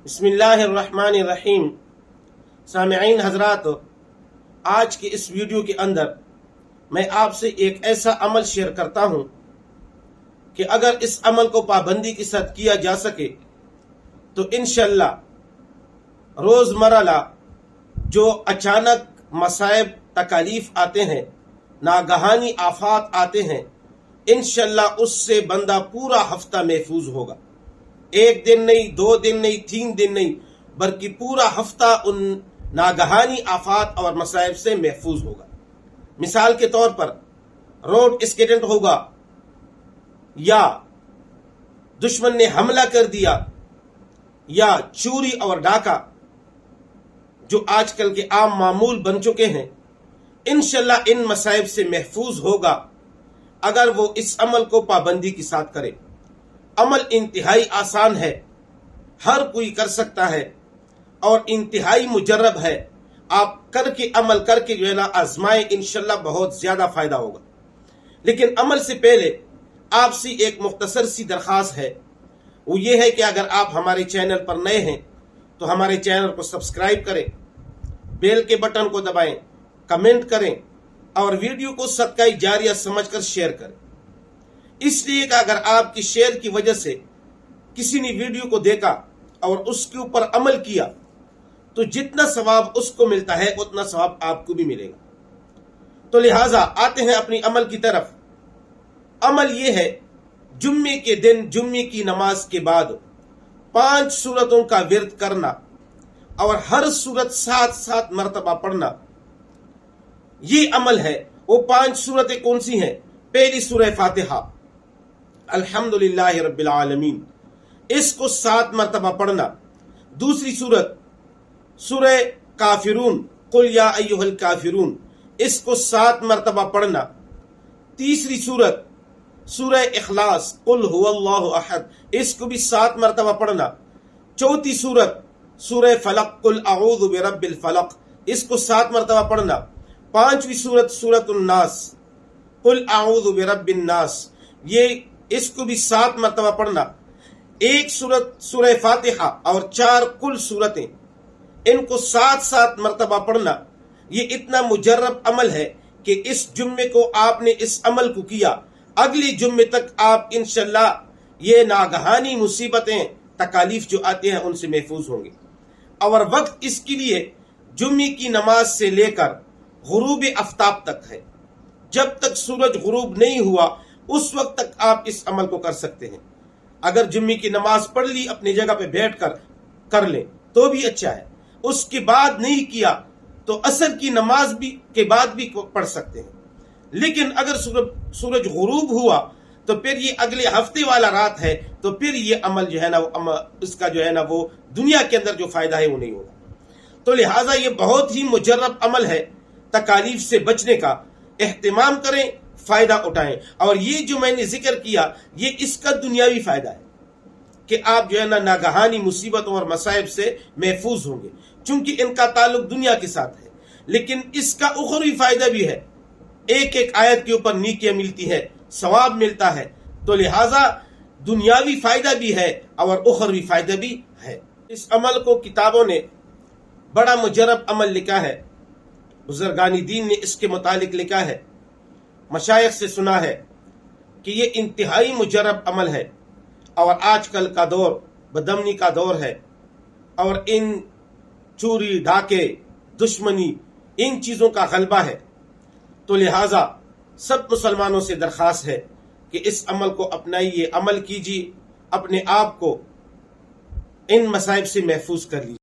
बिस्मिल्लाहिर्रहमानिर्रहीम। सामईन हजरात, आज के इस वीडियो के अंदर मैं आपसे एक ऐसा अमल शेयर करता हूं कि अगर इस अमल को पाबंदी के साथ किया जा सके तो इंशाअल्लाह रोजमर्रा जो अचानक मसाइब तकालीफ आते हैं, नागहानी आफात आते हैं, इंशाअल्लाह उससे बंदा पूरा हफ्ता महफूज होगा। एक दिन नहीं, 2 दिन नहीं, 3 दिन नहीं, बल्कि पूरा हफ्ता उन नागहानी आफात और मसाइब से महफूज होगा। मिसाल के तौर पर रोड एक्सीडेंट होगा, या दुश्मन ने हमला कर दिया, या चोरी और डाका जो आजकल के आम मामूल बन चुके हैं, इंशाअल्लाह इन मसाइब से महफूज होगा अगर वो इस अमल को पाबंदी के साथ करे। अमल इंतहाई आसान है, हर कोई कर सकता है और इंतहाई मुजर्रब है। आप करके अमल करके जो है ना आजमाएं, इंशाअल्लाह बहुत ज्यादा फायदा होगा। लेकिन अमल से पहले आपसे एक मुख्तसर सी दरख्वास्त है, वो ये है कि अगर आप हमारे चैनल पर नए हैं तो हमारे चैनल को सब्सक्राइब करें, बेल के बटन को दबाएं, कमेंट करें और वीडियो को सदका जारिया समझकर शेयर करें। इसलिए कि अगर आपकी शेयर की वजह से किसी ने वीडियो को देखा और उसके ऊपर अमल किया तो जितना सवाब उसको मिलता है उतना सवाब आपको भी मिलेगा। तो लिहाजा आते हैं अपनी अमल की तरफ। अमल यह है, जुम्मे के दिन जुम्मे की नमाज के बाद 5 सूरतों का विर्द करना और हर सूरत 7 मरतबा पढ़ना। ये अमल है। वो 5 सूरतें कौन सी हैं? पहली सूरह फातिहा अल्हम्दुलिल्लाहि रब्बिल आलमीन, इसको 7 मरतबा पढ़ना। दूसरी सूरत सूरह काफिरून, कुल या अय्युहल काफिरून, इसको 7 मरतबा पढ़ना। तीसरी सूरत सूरह इखलास, कुल हुवल्लाहु अहद, इसको भी 7 मरतबा पढ़ना। चौथी सूरत सूरह फलक, कुल अऊज़ु बिरब्बिल फलक, इसको 7 मरतबा पढ़ना। पांचवी सूरत सूरतुन नास, कुल अऊज़ु बिरब्बिन नास, ये इसको भी 7 मरतबा पढ़ना। एक सूरत सूरह फातिहा और 4 कुल सूरतें, इनको 7 मरतबा पढ़ना। ये इतना मुजर्रब अमल है कि इस जुम्मे को आपने इस अमल को किया, अगले जुम्मे तक आप इंशाअल्लाह ये नागहानी मुसीबतें तकालीफ जो आती हैं उनसे महफूज होंगे। और वक्त इसके लिए जुम्मे की नमाज से लेकर गुरूब आफ्ताब तक है। जब तक सूरज गुरूब नहीं हुआ उस वक्त तक आप इस अमल को कर सकते हैं। अगर जुम्मे की नमाज पढ़ ली, अपनी जगह पे बैठकर कर लें तो भी अच्छा है। उसके बाद नहीं किया तो असर की नमाज भी के बाद भी पढ़ सकते हैं। लेकिन अगर सूरज गुरूब हुआ तो फिर ये अगले हफ्ते वाला रात है, तो फिर ये अमल जो है ना वो इसका जो है ना वो दुनिया के अंदर जो फायदा है वो नहीं होगा। तो लिहाजा ये बहुत ही मुजर्रब अमल है। तकालीफ से बचने का एहतिमाम करें, फायदा उठाएं। और ये जो मैंने जिक्र किया, ये इसका दुनियावी फायदा है कि आप जो है ना नागहानी मुसीबतों और मसाइब से महफूज होंगे, चूंकि इनका ताल्लुक दुनिया के साथ है। लेकिन इसका उखरवी फायदा भी है, एक आयत के ऊपर नीकियां मिलती है, सवाब मिलता है। तो लिहाजा दुनियावी फायदा भी है और उखरवी फायदा भी है। इस अमल को किताबों ने बड़ा मुजर्रब अमल लिखा है। बुजुर्गानी दीन ने इसके मुतालिक लिखा है, मशाइख से सुना है कि ये इंतहाई मुजर्रब अमल है। और आजकल का दौर बदमनी का दौर है और इन चोरी डाके दुश्मनी इन चीजों का गलबा है। तो लिहाजा सब मुसलमानों से दरख्वास्त है कि इस अमल को अपनाइए, अमल कीजिए, अपने आप को इन मसाइब से महफूज कर लीजिए।